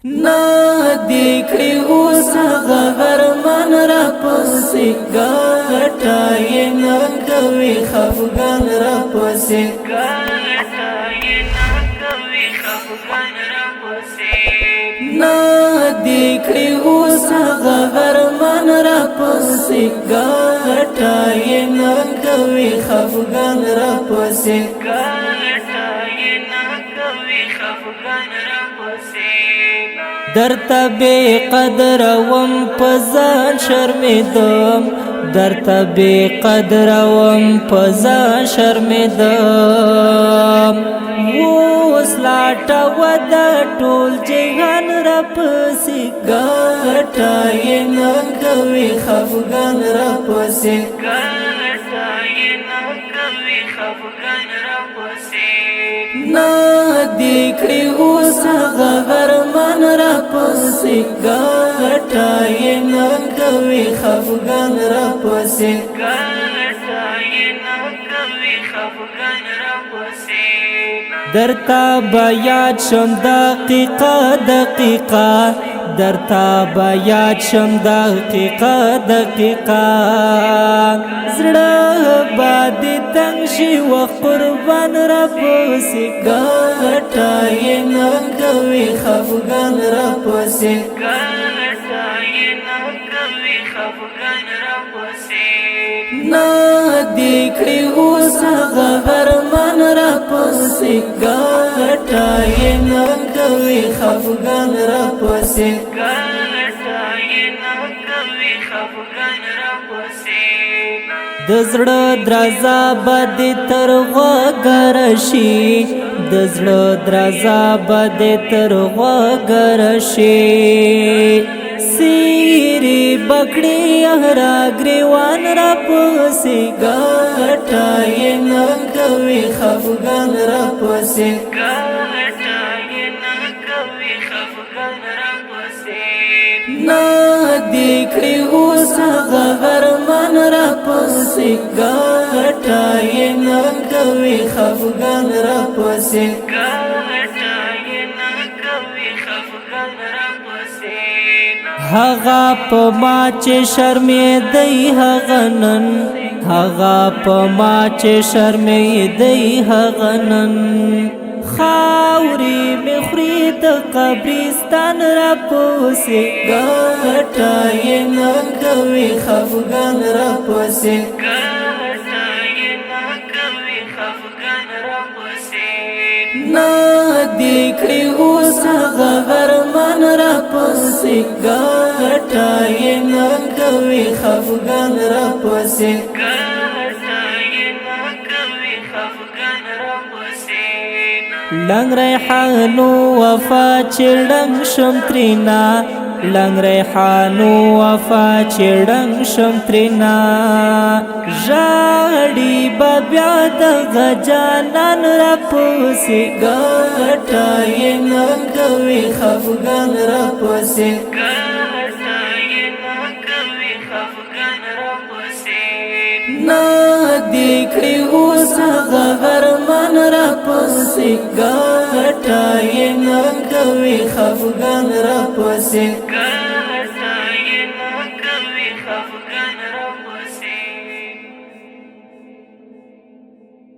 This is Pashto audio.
نا دیکھڑی اوس غرمان را پسی گاٹای نکوی خفگان را پسی نا دیکھڑی اوس غرمان را پسی گاٹای نکوی خفگان را پسی در تبی قدر وم پزان شرمیدم در تبی قدر وم پزان شرمیدم ووس لاټا ودا ټول جهان را پسی ګټای نه کوي خفګان را پسی نا دیکھڑی اوس غرمان را پسی گاٹای نکوی خفگان را پسی در تا بیاد شم دقیقه دقیقه در تا بیاد شم دقیقه دقیقه زړه بادی تنگ شي و قربان را پسی گاٹای نکوی خفگان را پسی نا دیکھڑی اوس غرمان را پسی گاٹای نکوی خفگان را پسی د زړه درزا باندې تر غوږرشي د زړه درزا باندې تر غوږرشي سیری بکړی هرا گریوان را پسی گاټای نکوي خفګان را پسی نا دیکھڑی اوس غرمان را پسی گاٹای نکوی خفگان را پسی هغه په ما چې شرمېدی هغه نن هغه په ما چې شرمېدی هغه نن خاوری می خوری د قبرستان را پسی گاٹای نکوی خفگان را پسی نا دیکھڑی اوس غرمان را پسی گاٹای نکوی خفگان را پسی لنگ ریحانو وفا چړنګ شم ترینا لنگ ریحانو وفا چړنګ شم ترینا ژاړي بیا د غجانان را پسی ګټای نکوي خفګان را پسی نا دیکھڑی اوس غرمان را پسی گاٹای نکوی خفگان را پسی